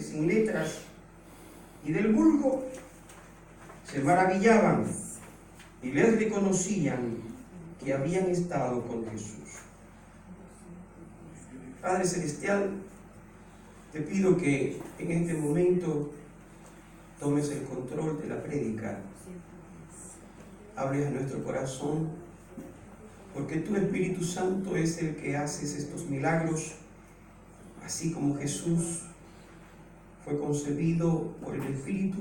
gente sin letras y del vulgo se maravillaban y les reconocían que habían estado con Jesús. Padre Celestial, te pido que en este momento tomes el control de la prédica, hables a nuestro corazón, porque tu Espíritu Santo es el que haces estos milagros, así como Jesús fue concebido por el Espíritu,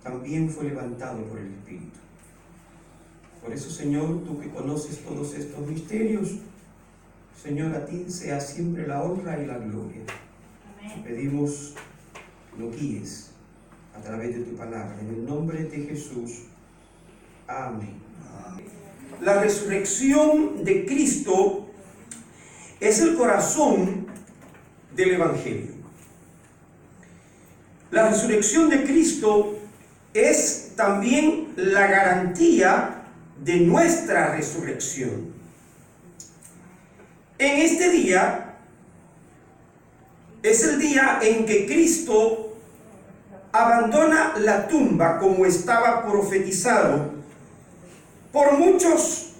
también fue levantado por el Espíritu. Por eso, Señor, tú que conoces todos estos misterios, Señor, a ti sea siempre la honra y la gloria. Amén. Te pedimos que nos guíes a través de tu palabra. En el nombre de Jesús. Amén. Amén. La resurrección de Cristo es el corazón del Evangelio. La resurrección de Cristo es también la garantía de nuestra resurrección. En este día es el día en que Cristo abandona la tumba como estaba profetizado por muchos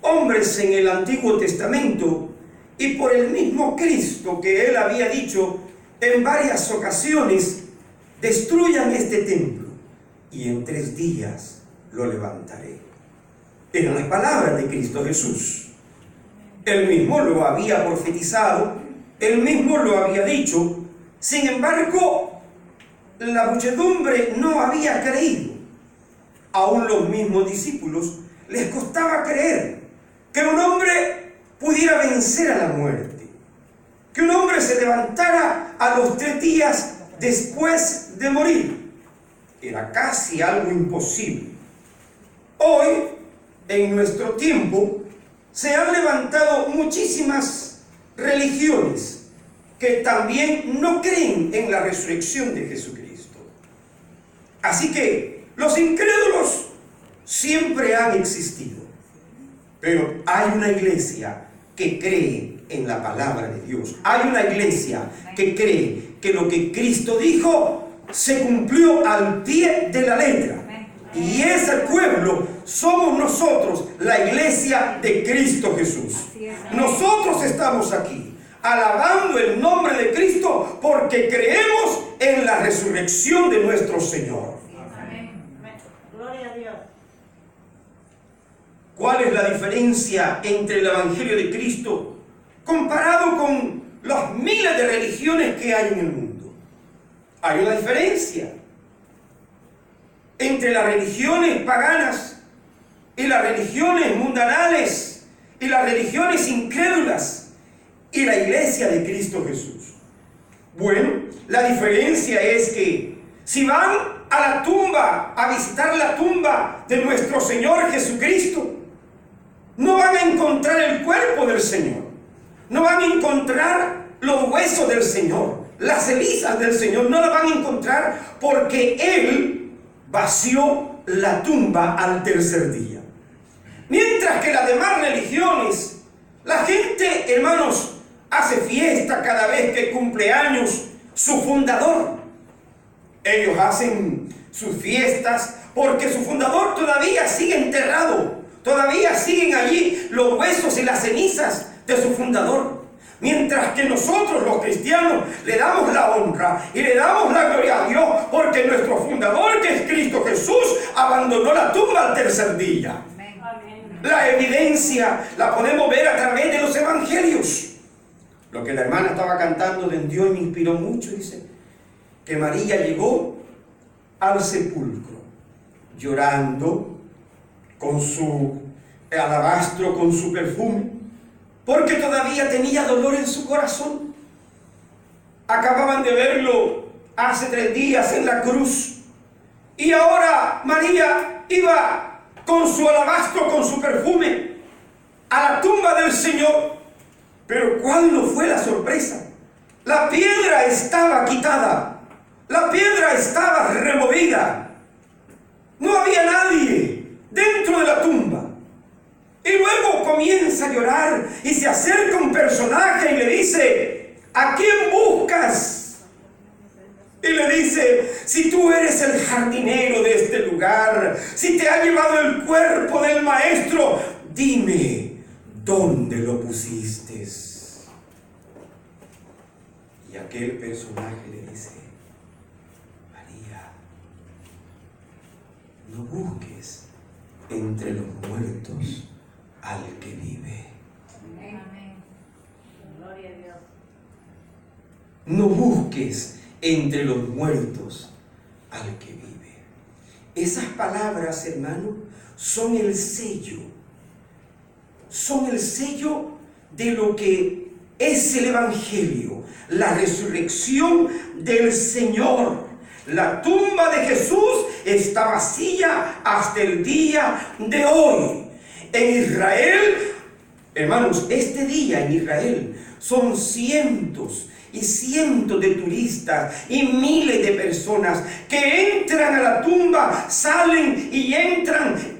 hombres en el Antiguo Testamento y por el mismo Cristo, que él había dicho en varias ocasiones: destruyan este templo y en 3 días lo levantaré. Eran las palabras de Cristo Jesús. Él mismo lo había profetizado, él mismo lo había dicho. Sin embargo, la muchedumbre no había creído. Aún los mismos discípulos les costaba creer que un hombre pudiera vencer a la muerte, que un hombre se levantara a los 3 días después de morir. Era casi algo imposible. Hoy, en nuestro tiempo, se han levantado muchísimas religiones que también no creen en la resurrección de Jesucristo. Así que los incrédulos siempre han existido, pero hay una iglesia que cree en la palabra de Dios. Hay una iglesia que cree que lo que Cristo dijo se cumplió al pie de la letra. Y ese pueblo somos nosotros, la iglesia de Cristo Jesús. Nosotros estamos aquí alabando el nombre de Cristo porque creemos en la resurrección de nuestro Señor. Gloria a Dios. ¿Cuál es la diferencia entre el Evangelio de Cristo comparado con las miles de religiones que hay en el mundo? Hay una diferencia entre las religiones paganas y las religiones mundanales y las religiones incrédulas y la iglesia de Cristo Jesús. Bueno, la diferencia es que si van a la tumba, a visitar la tumba de nuestro Señor Jesucristo, no van a encontrar el cuerpo del Señor, no van a encontrar los huesos del Señor, las cenizas del Señor, no las van a encontrar porque Él vació la tumba al 3er día. Mientras que las demás religiones, la gente, hermanos, hace fiesta cada vez que cumple años su fundador. Ellos hacen sus fiestas porque su fundador todavía sigue enterrado. Todavía siguen allí los huesos y las cenizas de su fundador. Mientras que nosotros los cristianos le damos la honra y le damos la gloria a Dios porque nuestro fundador, que es Cristo Jesús, abandonó la tumba al 3er día. La evidencia la podemos ver a través de los evangelios. Lo que la hermana estaba cantando de Dios me inspiró mucho. Dice que María llegó al sepulcro llorando con su alabastro, con su perfume, porque todavía tenía dolor en su corazón. Acababan de verlo hace 3 días en la cruz y ahora María iba con su alabastro, con su perfume a la tumba del Señor. Pero ¿cuál no fue la sorpresa? La piedra estaba quitada, la piedra estaba removida, no había nadie dentro de la tumba. Y luego comienza a llorar y se acerca un personaje y le dice: ¿a quién buscas? Y le dice, si tú eres el jardinero de este lugar, si te ha llevado el cuerpo del maestro, dime, ¿dónde lo pusiste? Y aquel personaje le dice, María, no busques entre los muertos al que vive. Amén. Gloria a Dios. No busques entre los muertos al que vive. Esas palabras, hermano, son el sello de lo que es el Evangelio, la resurrección del Señor. La tumba de Jesús está vacía hasta el día de hoy. En Israel, hermanos, este día en Israel son cientos y cientos de turistas y miles de personas que entran a la tumba, salen y entran,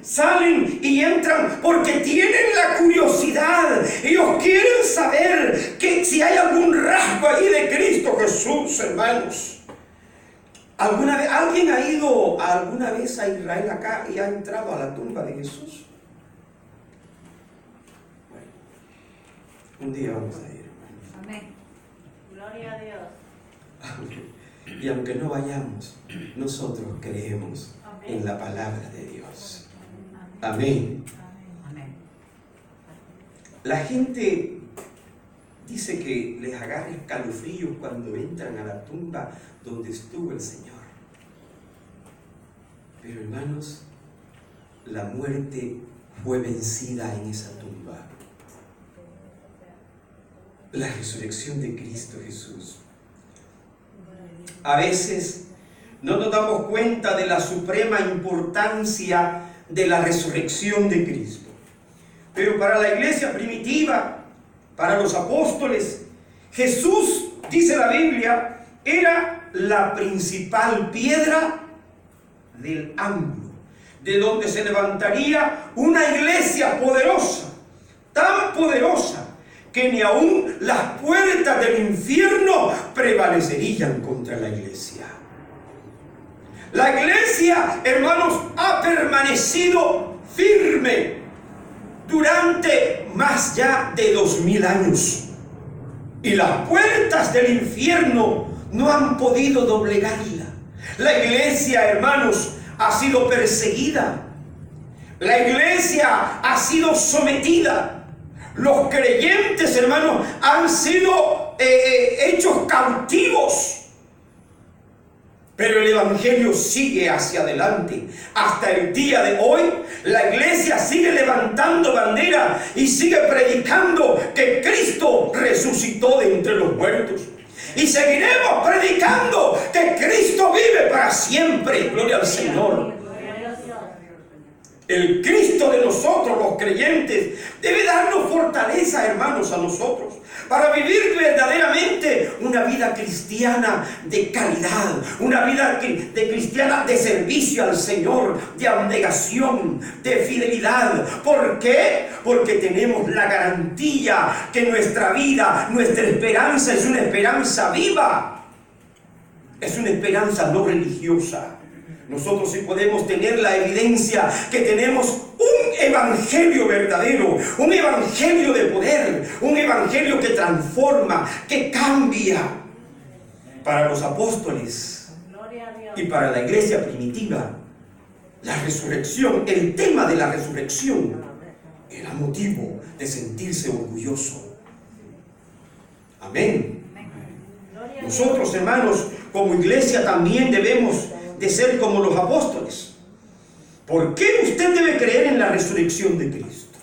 porque tienen la curiosidad. Ellos quieren saber que si hay algún rasgo ahí de Cristo Jesús, hermanos. ¿Alguien ha ido alguna vez a Israel acá y ha entrado a la tumba de Jesús? Bueno, un día vamos a ir, hermanos. Amén. Gloria a Dios. Y aunque no vayamos, nosotros creemos Amén. en la palabra de Dios. Amén. Amén. La gente dice que les agarra escalofríos cuando entran a la tumba donde estuvo el Señor. Pero hermanos, la muerte fue vencida en esa tumba. La resurrección de Cristo Jesús. A veces no nos damos cuenta de la suprema importancia de la resurrección de Cristo. Pero para la iglesia primitiva, para los apóstoles, Jesús, dice la Biblia, era la principal piedra del ángulo, de donde se levantaría una iglesia poderosa, tan poderosa, que ni aún las puertas del infierno prevalecerían contra la iglesia. La iglesia, hermanos, ha permanecido firme durante más ya de 2000 años. Y las puertas del infierno no han podido doblegarla. La iglesia, hermanos, ha sido perseguida. La iglesia ha sido sometida. Los creyentes, hermanos, han sido hechos cautivos. Pero el Evangelio sigue hacia adelante. Hasta el día de hoy, la iglesia sigue levantando bandera y sigue predicando que Cristo resucitó de entre los muertos. Y seguiremos predicando que Cristo vive para siempre. Gloria al Señor. El Cristo de nosotros, los creyentes, debe darnos fortaleza, hermanos, a nosotros, para vivir verdaderamente una vida cristiana de calidad, una vida de cristiana de servicio al Señor, de abnegación, de fidelidad. ¿Por qué? Porque tenemos la garantía que nuestra vida, nuestra esperanza es una esperanza viva, es una esperanza no religiosa. Nosotros sí podemos tener la evidencia que tenemos un evangelio verdadero, un evangelio de poder, un evangelio que transforma, que cambia. Para los apóstoles y para la iglesia primitiva, la resurrección, el tema de la resurrección, era motivo de sentirse orgulloso. Amén. Nosotros, hermanos, como iglesia también debemos de ser como los apóstoles. ¿Por qué usted debe creer en la resurrección de Cristo?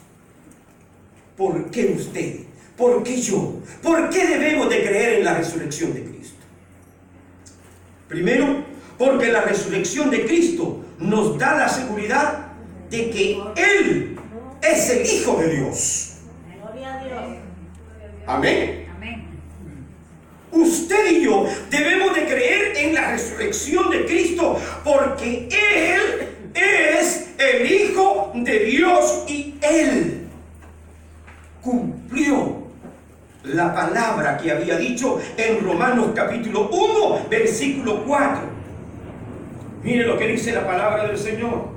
¿Por qué usted? ¿Por qué yo? ¿Por qué debemos de creer en la resurrección de Cristo? Primero, porque la resurrección de Cristo nos da la seguridad de que Él es el Hijo de Dios. Amén. Usted y yo debemos de creer en la resurrección de Cristo porque Él es el Hijo de Dios y Él cumplió la palabra palabra que había dicho en Romanos capítulo 1, versículo 4. Mire lo que dice la palabra del Señor.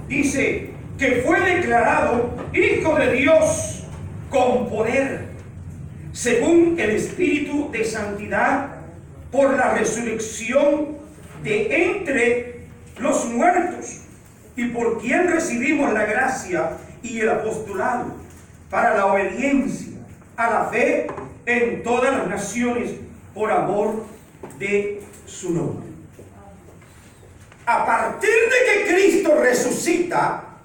Dice que fue declarado Hijo de Dios con poder, según el Espíritu de Santidad, por la resurrección de entre los muertos, y por quien recibimos la gracia y el apostolado para la obediencia a la fe en todas las naciones por amor de su nombre. A partir de que Cristo resucita,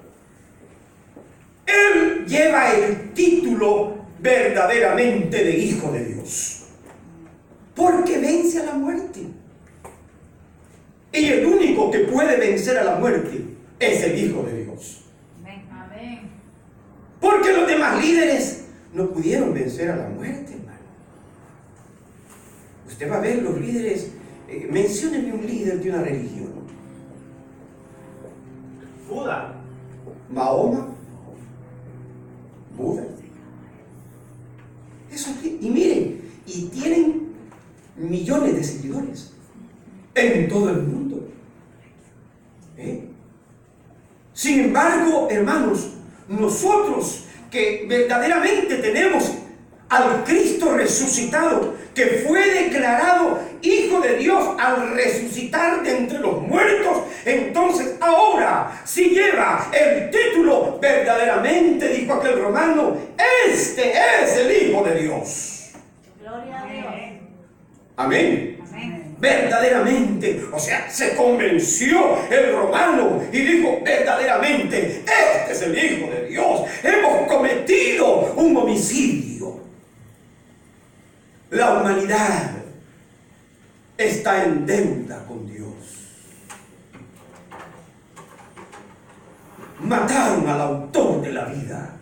Él lleva el título verdaderamente de Hijo de Dios, porque vence a la muerte. Y el único que puede vencer a la muerte es el Hijo de Dios. Amén. Porque los demás líderes no pudieron vencer a la muerte, hermano. Usted va a ver los líderes, menciónenme un líder de una religión. Buda. Mahoma, Buda. Eso, y miren, y tienen millones de seguidores en todo el mundo. Sin embargo, hermanos, nosotros que verdaderamente tenemos al Cristo resucitado, que fue declarado Hijo de Dios al resucitar de entre los muertos, entonces ahora si lleva el título verdaderamente, dijo aquel romano, este es el Hijo de Dios. Gloria a Dios. Amén. Amén. Verdaderamente, o sea, se convenció el romano y dijo, verdaderamente, este es el Hijo de Dios. Hemos cometido un homicidio. La humanidad está en deuda con Dios. Mataron al autor de la vida.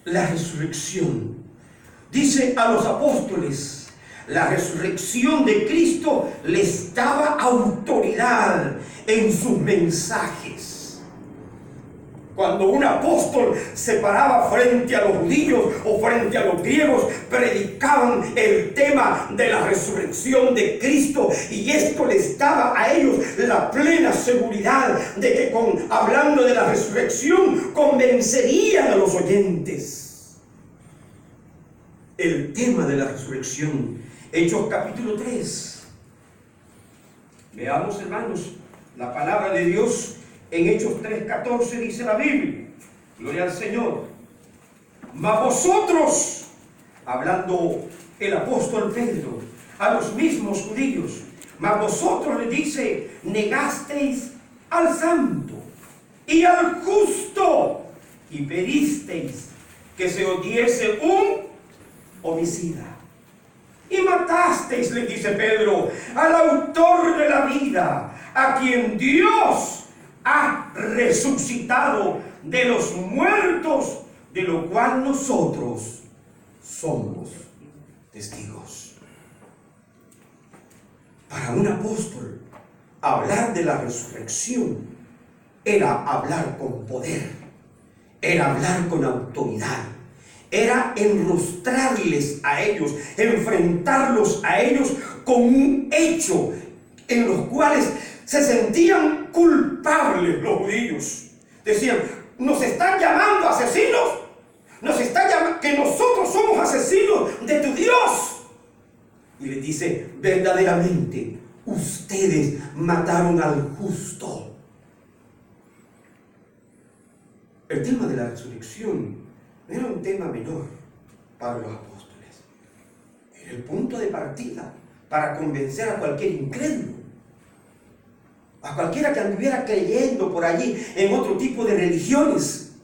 La resurrección. Dice a los apóstoles, la resurrección de Cristo les daba autoridad en sus mensajes. Cuando un apóstol se paraba frente a los judíos o frente a los griegos, predicaban el tema de la resurrección de Cristo, y esto les daba a ellos la plena seguridad de que hablando de la resurrección convencerían a los oyentes. El tema de la resurrección, Hechos capítulo 3. Veamos, hermanos, la palabra de Dios. En Hechos 3:14 dice la Biblia, gloria al Señor, mas vosotros, hablando el apóstol Pedro a los mismos judíos, mas vosotros, le dice, negasteis al santo y al justo y pedisteis que se os diese un homicida. Y matasteis, le dice Pedro, al autor de la vida, a quien Dios ha resucitado de los muertos, de lo cual nosotros somos testigos. Para un apóstol, hablar de la resurrección era hablar con poder, era hablar con autoridad, era enrostrarles a ellos, enfrentarlos a ellos con un hecho en los cuales se sentían culpables los judíos. Decían, nos están llamando asesinos, nos están llamando que nosotros somos asesinos de tu Dios. Y les dice, verdaderamente ustedes mataron al justo. El tema de la resurrección no era un tema menor para los apóstoles. Era el punto de partida para convencer a cualquier incrédulo, a cualquiera que anduviera creyendo por allí en otro tipo de religiones.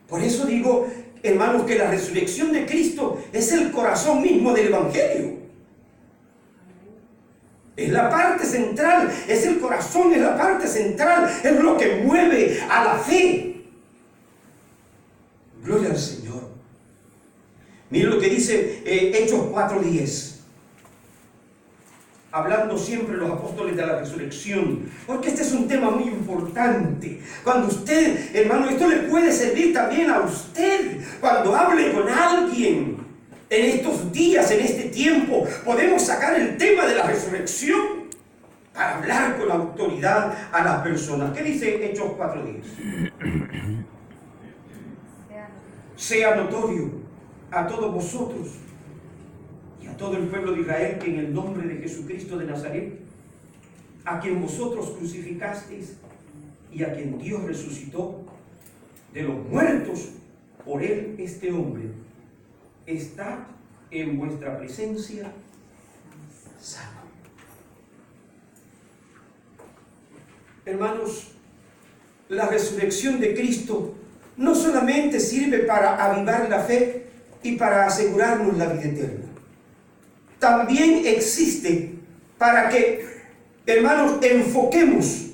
Por eso digo, hermanos, que la resurrección de Cristo es el corazón mismo del Evangelio. Es la parte central, es el corazón, es la parte central, es lo que mueve a la fe. Gloria al Señor. Mire lo que dice Hechos 4:10. hablando siempre los apóstoles de la resurrección, porque este es un tema muy importante. Cuando usted, hermano, esto le puede servir también a usted, cuando hable con alguien en estos días, en este tiempo, podemos sacar el tema de la resurrección para hablar con autoridad a las personas. ¿Qué dice Hechos 4:10? Sea notorio a todos vosotros y a todo el pueblo de Israel que en el nombre de Jesucristo de Nazaret, a quien vosotros crucificasteis y a quien Dios resucitó de los muertos, por él este hombre está en vuestra presencia sano. Hermanos, la resurrección de Cristo no solamente sirve para avivar la fe y para asegurarnos la vida eterna. También existe para que, hermanos, enfoquemos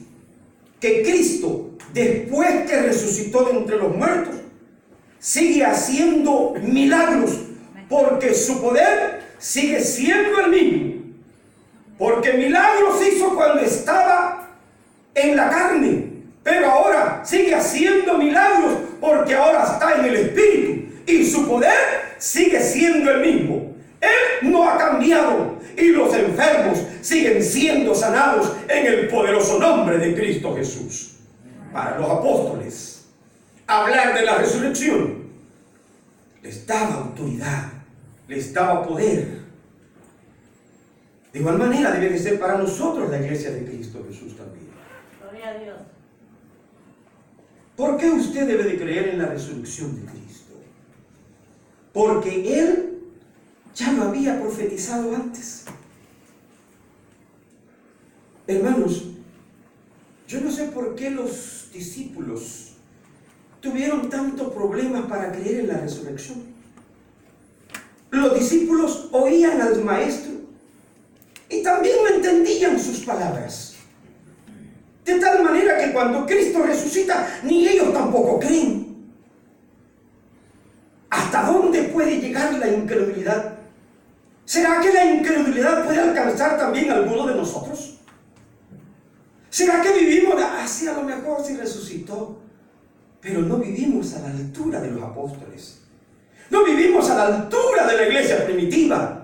que Cristo, después que resucitó de entre los muertos, sigue haciendo milagros, porque su poder sigue siendo el mismo. Porque milagros hizo cuando estaba en la carne, pero ahora sigue haciendo milagros porque ahora está en el Espíritu y su poder sigue siendo el mismo. Él no ha cambiado y los enfermos siguen siendo sanados en el poderoso nombre de Cristo Jesús. Para los apóstoles, hablar de la resurrección les daba autoridad, les daba poder. De igual manera debe de ser para nosotros la iglesia de Cristo Jesús también. Gloria a Dios. ¿Por qué usted debe de creer en la resurrección de Cristo? Porque Él ya lo había profetizado antes. Hermanos, yo no sé por qué los discípulos tuvieron tantos problemas para creer en la resurrección. Los discípulos oían al maestro y también no entendían sus palabras. De tal manera que cuando Cristo resucita, ni ellos tampoco creen. ¿Hasta dónde puede llegar la incredulidad? ¿Será que la incredulidad puede alcanzar también a alguno de nosotros? ¿Será que vivimos así a lo mejor si resucitó? Pero no vivimos a la altura de los apóstoles. No vivimos a la altura de la iglesia primitiva.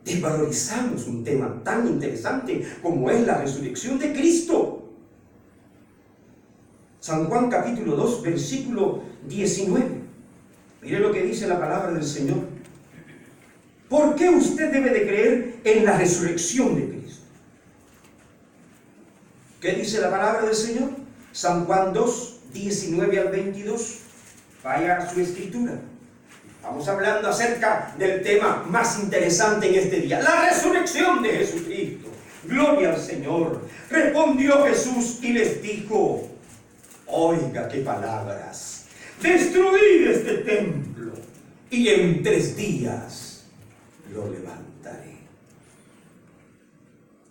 Desvalorizamos un tema tan interesante como es la resurrección de Cristo. San Juan capítulo 2, versículo 19. Mire lo que dice la palabra del Señor. ¿Por qué usted debe de creer en la resurrección de Cristo? ¿Qué dice la palabra del Señor? San Juan 2, 19 al 22. Vaya a su escritura. Estamos hablando acerca del tema más interesante en este día, la resurrección de Jesucristo. Gloria al Señor. Respondió Jesús y les dijo: oiga qué palabras. Destruid este templo y en 3 días lo levantaré.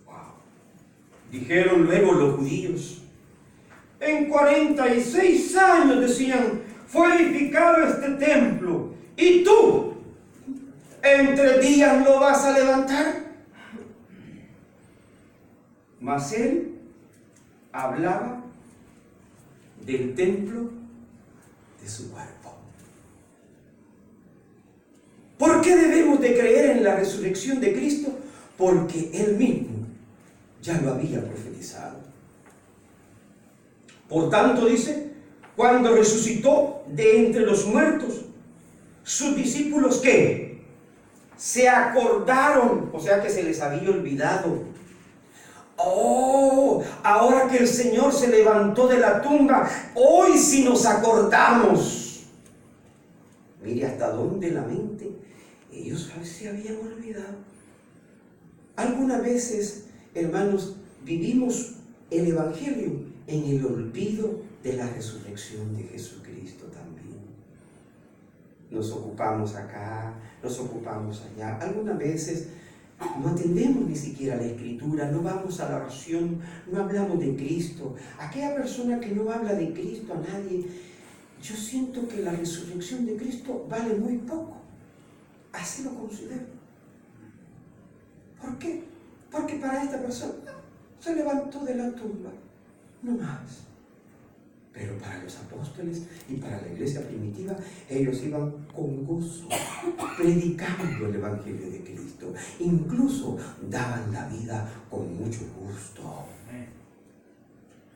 Wow. Dijeron luego los judíos: en 46 años, decían, fue edificado este templo, y tú en 3 días lo vas a levantar. Mas él hablaba del templo de su cuerpo. ¿Por qué debemos de creer en la resurrección de Cristo? Porque él mismo ya lo había profetizado. Por tanto, dice, cuando resucitó de entre los muertos, sus discípulos, ¿qué? Se acordaron, o sea que se les había olvidado. Oh, ahora que el Señor se levantó de la tumba, hoy sí nos acordamos. Mire hasta dónde la mente, ellos se habían olvidado. Algunas veces, hermanos, vivimos el Evangelio en el olvido de la resurrección de Jesucristo también. Nos ocupamos acá, nos ocupamos allá. Algunas veces no atendemos ni siquiera la Escritura, no vamos a la oración, no hablamos de Cristo. Aquella persona que no habla de Cristo a nadie, yo siento que la resurrección de Cristo vale muy poco. Así lo considero. ¿Por qué? Porque para esta persona se levantó de la tumba, no más. Pero para los apóstoles y para la iglesia primitiva, ellos iban con gozo, predicando el Evangelio de Cristo. Incluso daban la vida con mucho gusto.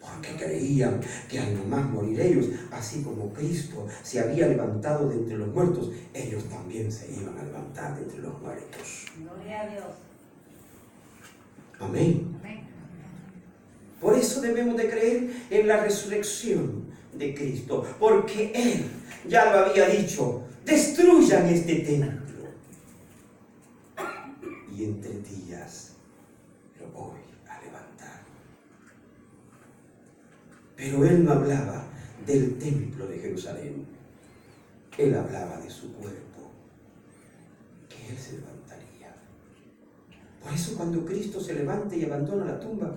Porque creían que al nomás morir ellos, así como Cristo se había levantado de entre los muertos, ellos también se iban a levantar de entre los muertos. Gloria a Dios. Amén. Amén. Por eso debemos de creer en la resurrección de Cristo, porque Él ya lo había dicho: destruyan este templo y en 3 días lo voy a levantar. Pero Él no hablaba del templo de Jerusalén, Él hablaba de su cuerpo, que Él se levantaría. Por eso cuando Cristo se levanta y abandona la tumba,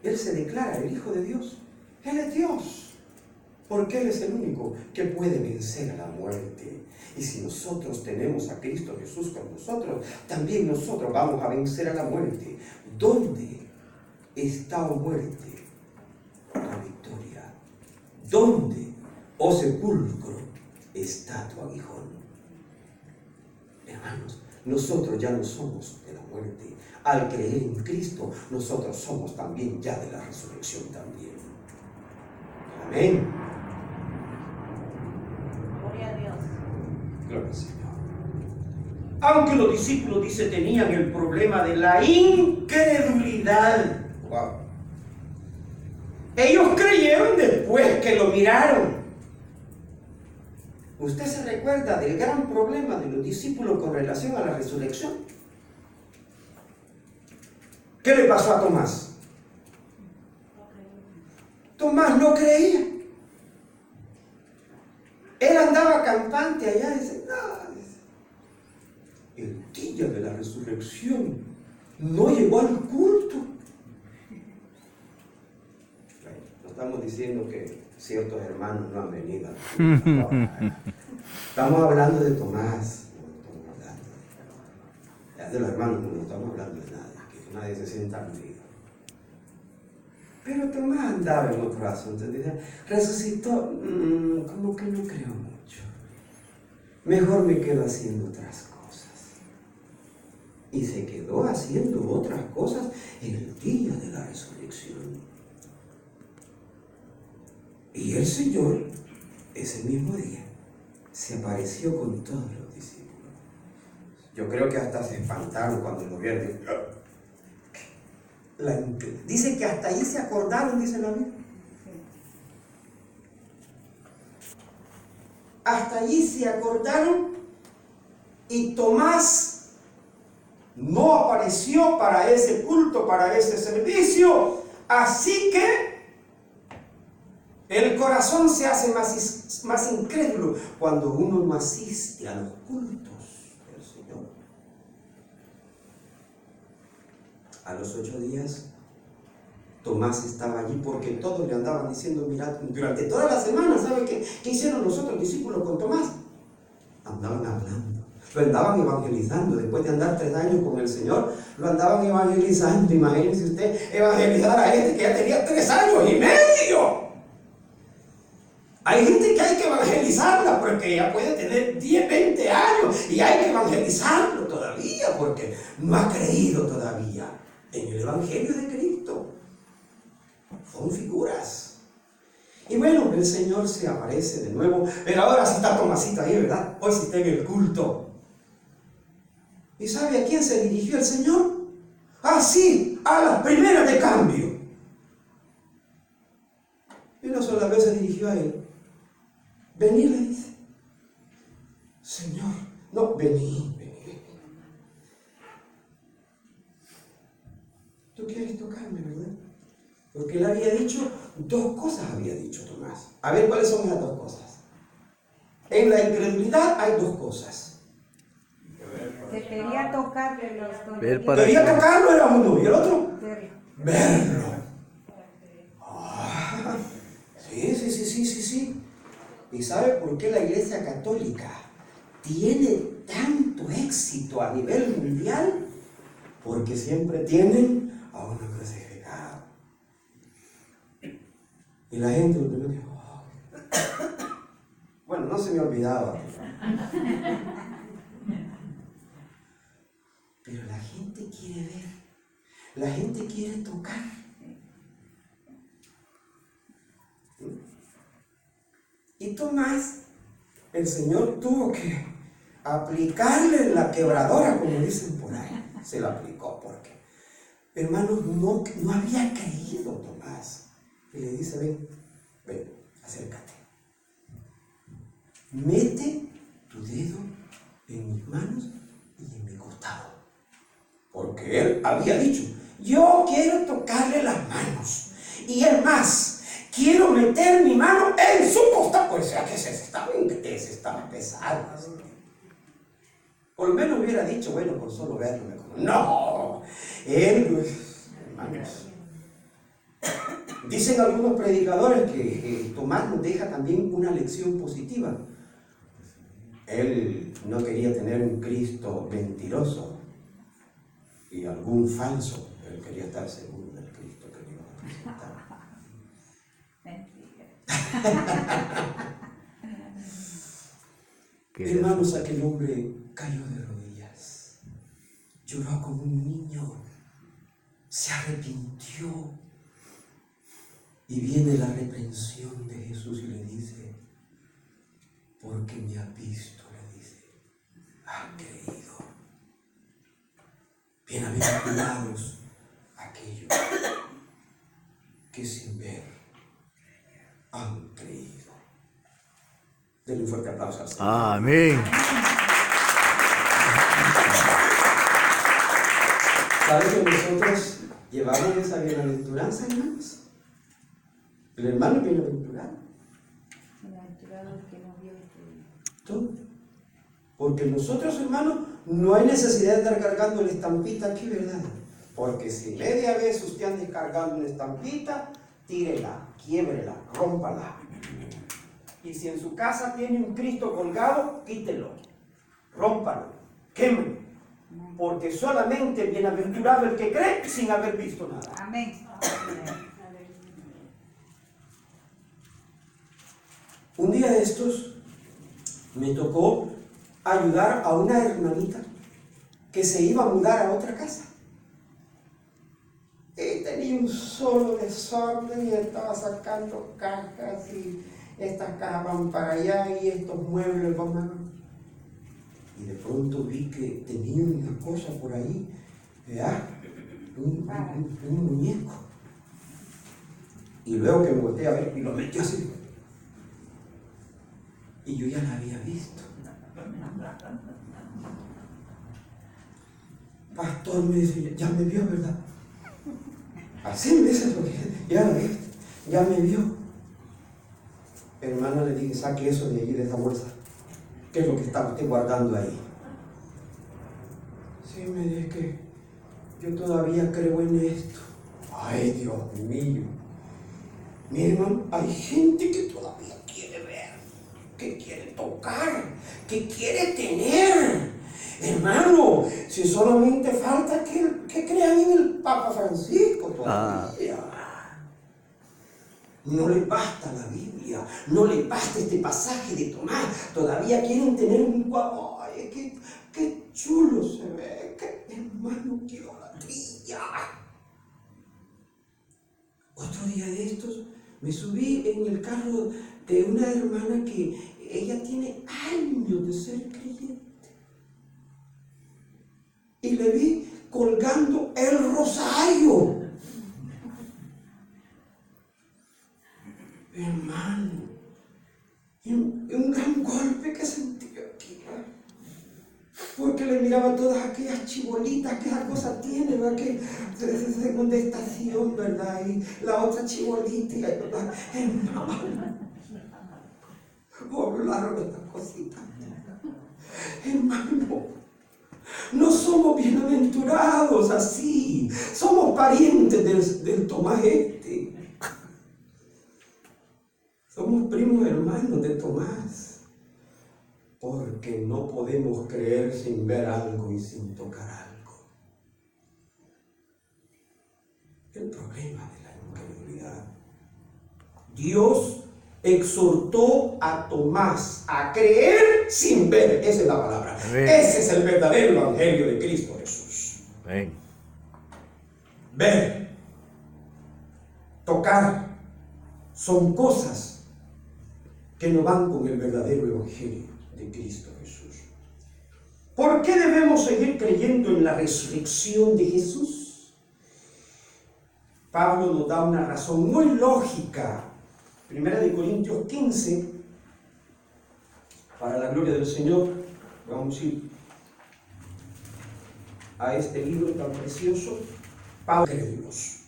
Él se declara el Hijo de Dios. Él es Dios, porque Él es el único que puede vencer a la muerte. Y si nosotros tenemos a Cristo Jesús con nosotros, también nosotros vamos a vencer a la muerte. ¿Dónde está, oh muerte, tu victoria? ¿Dónde, oh sepulcro, está tu aguijón? Hermanos, nosotros ya no somos de la muerte. Al creer en Cristo, nosotros somos también ya de la resurrección también. Amén. Gloria a Dios. Gloria al Señor. Aunque los discípulos, dice, tenían el problema de la incredulidad. Wow. Ellos creyeron después que lo miraron. ¿Usted se recuerda del gran problema de los discípulos con relación a la resurrección? ¿Qué le pasó a Tomás? Tomás no creía. Él andaba campante allá y dice: no, el día de la resurrección no llegó al culto. Bueno, no estamos diciendo que ciertos hermanos no han venido al culto. No, estamos hablando de Tomás. No estamos hablando de los hermanos, no estamos hablando de nadie, que nadie se sienta aludido. Pero Tomás andaba en otro asunto. Resucitó, como que no creo mucho. Mejor me quedo haciendo otras cosas. Y se quedó haciendo otras cosas en el día de la resurrección. Y el Señor, ese mismo día, se apareció con todos los discípulos. Yo creo que hasta se espantaron cuando lo vieron. Dice que hasta ahí se acordaron, dice la Biblia. Hasta allí se acordaron, y Tomás no apareció para ese culto, para ese servicio. Así que el corazón se hace más incrédulo cuando uno no asiste a los cultos del Señor. A los 8 días, Tomás estaba allí porque todos le andaban diciendo: mira, durante toda la semana, ¿sabe qué hicieron los otros discípulos con Tomás? Andaban hablando, lo andaban evangelizando. Después de andar 3 años con el Señor, lo andaban evangelizando. Imagínese usted evangelizar a este que ya tenía 3 años y medio. Hay gente que hay que evangelizarla porque ya puede tener 10, 20 años y hay que evangelizarlo todavía porque no ha creído todavía en el Evangelio de Cristo. Son figuras. Y bueno, el Señor se aparece de nuevo, pero ahora sí está Tomasito ahí, ¿verdad? Hoy sí está en el culto. ¿Y sabe a quién se dirigió el Señor? Ah, sí, a las primeras de cambio. Y una sola vez se dirigió a él. Vení, le dice. Señor, no, vení. Tú quieres tocarme, ¿verdad? Porque él había dicho 2 cosas, había dicho Tomás. A ver, ¿cuáles son esas 2 cosas? En la incredulidad hay 2 cosas. Se quería tocar de los Quería tocarlo, era uno. ¿Y el otro? Verlo. Ah, sí. ¿Y sabe por qué la Iglesia Católica tiene tanto éxito a nivel mundial? porque siempre tienden a uno crucificado. Y la gente lo primero que, bueno, no se me olvidaba. Pero la gente quiere ver, la gente quiere tocar. Y Tomás, el Señor tuvo que aplicarle la quebradora, como dicen por ahí. Se la aplicó porque, hermanos, no había creído Tomás. Y le dice, ven, acércate. Mete tu dedo en mis manos y en mi costado. Porque él había dicho, yo quiero tocarle las manos. Y es más, quiero meter mi mano en su costado. Pues ya que ese estaba pesado. Así. Por lo menos hubiera dicho, bueno, con solo verlo. No, él, pues, hermanos. Dicen algunos predicadores que Tomás nos deja también una lección positiva. Él no quería tener un Cristo mentiroso y algún falso. Él quería estar seguro del Cristo que le iba a presentar. Hermanos, aquel hombre cayó de rodillas, lloró como un niño, se arrepintió y viene la reprensión de Jesús y le dice, porque me ha visto, le dice, ha creído. Bienaventurados aquellos que sin ver han creído. Denle un fuerte aplauso al Señor. Amén. ¿Saben que nosotros llevamos esa bienaventuranza, hermanos? El hermano es bienaventurado. Bienaventurado el que no vio y creyó. Todo. Porque nosotros, hermanos, no hay necesidad de estar cargando la estampita aquí, ¿verdad? Porque si media vez usted anda cargando una estampita, tírela, quiébrela, rómpala. Y si en su casa tiene un Cristo colgado, quítelo, rómpalo, quémelo. Porque solamente bienaventurado el que cree sin haber visto nada. Amén. Un día de estos me tocó ayudar a una hermanita que se iba a mudar a otra casa. Y tenía un solo desorden y estaba sacando cajas y estas cajas van para allá y estos muebles van para... Y de pronto vi que tenía una cosa por ahí, ¿verdad? Un muñeco. Y luego que me volteé a ver y lo metí así. Y yo ya la había visto. Pastor, me dice, ya me vio, ¿verdad? Así me dice, porque ya la vi, ya me vio. Hermano, le dije, saque eso de allí, de esa bolsa. ¿Qué es lo que está usted guardando ahí? Sí, me dice que yo todavía creo en esto. Ay, Dios mío. Mi hermano, hay gente que todavía quiere ver, que quiere tocar, que quiere tener. Hermano, si solamente falta que crean en el Papa Francisco todavía. No le basta la Biblia, no le basta este pasaje de Tomás. Todavía quieren tener un cuadro. Ay, qué chulo se ve, hermano, qué idolatría. Otro día de estos me subí en el carro de una hermana que ella tiene años de ser creyente. Y le vi colgando el rosario. Hermano, un gran golpe que sentí aquí, porque le miraba todas aquellas chibolitas que esa cosa tiene, ¿verdad? Que segunda estación, ¿verdad? Y la otra chibolita, ¿verdad? Hermano, hablaron estas cositas. Hermano, no somos bienaventurados así, somos parientes del Tomás este. Somos primos hermanos de Tomás, porque no podemos creer sin ver algo y sin tocar algo. el problema de la incredulidad. Dios exhortó a Tomás a creer sin ver. Esa es la palabra. Amén. Ese es el verdadero evangelio de Cristo Jesús. Amén. Ver, tocar, son cosas que no van con el verdadero evangelio de Cristo Jesús. ¿Por qué debemos seguir creyendo en la resurrección de Jesús? Pablo nos da una razón muy lógica. 1 Corintios 15, para la gloria del Señor, vamos a ir a este libro tan precioso, Pablo crédulos.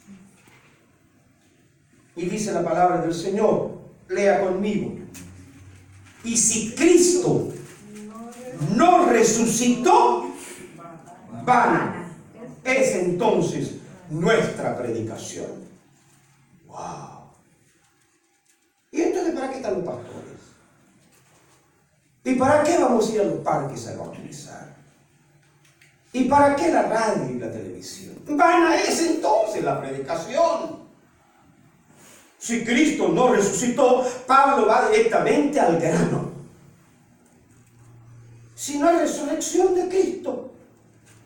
Y dice la palabra del Señor, lea conmigo. Y si Cristo no resucitó, vana es entonces nuestra predicación. ¡Wow! ¿Y entonces para qué están los pastores? ¿Y para qué vamos a ir a los parques a evangelizar? ¿Y para qué la radio y la televisión? Vana es entonces la predicación. Si Cristo no resucitó, Pablo va directamente al grano. Si no hay resurrección de Cristo,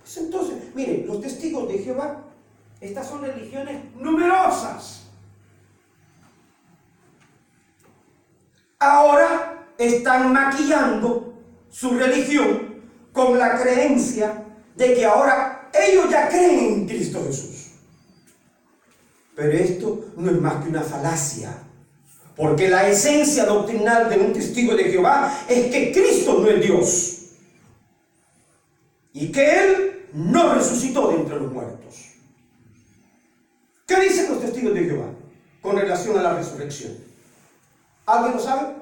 pues entonces, miren, los testigos de Jehová, estas son religiones numerosas. Ahora están maquillando su religión con la creencia de que ahora ellos ya creen en Cristo Jesús. Pero esto no es más que una falacia, porque la esencia doctrinal de un testigo de Jehová es que Cristo no es Dios y que Él no resucitó de entre los muertos. ¿Qué dicen los testigos de Jehová con relación a la resurrección? ¿Alguien lo sabe?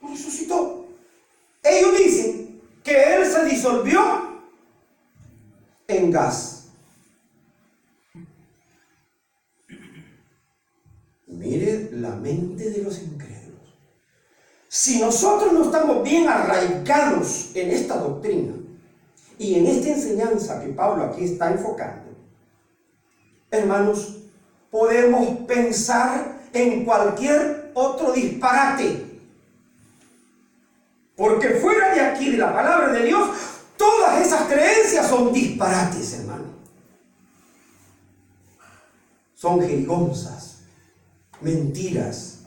No resucitó. Ellos dicen que Él se disolvió en gas. Mire la mente de los incrédulos. Si nosotros no estamos bien arraigados en esta doctrina y en esta enseñanza que Pablo aquí está enfocando, hermanos, podemos pensar en cualquier otro disparate. Porque fuera de aquí, de la palabra de Dios, todas esas creencias son disparates, hermano. Son jerigonzas, mentiras,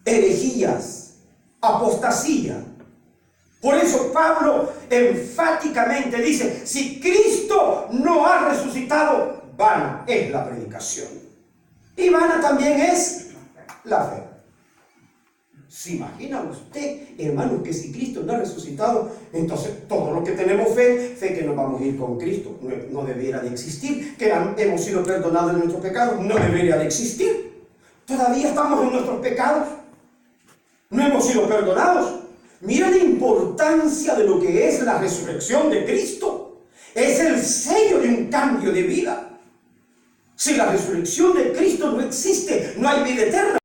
herejías, apostasía. Por eso Pablo enfáticamente dice, si Cristo no ha resucitado, vana es la predicación. Y vana también es la fe. ¿Se imagina usted, hermano, que si Cristo no ha resucitado, entonces todo lo que tenemos fe que nos vamos a ir con Cristo, no debería de existir? Que hemos sido perdonados de nuestros pecados, no debería de existir. Todavía estamos en nuestros pecados, no hemos sido perdonados. Mira la importancia de lo que es la resurrección de Cristo. Es el sello de un cambio de vida. Si la resurrección de Cristo no existe, no hay vida eterna.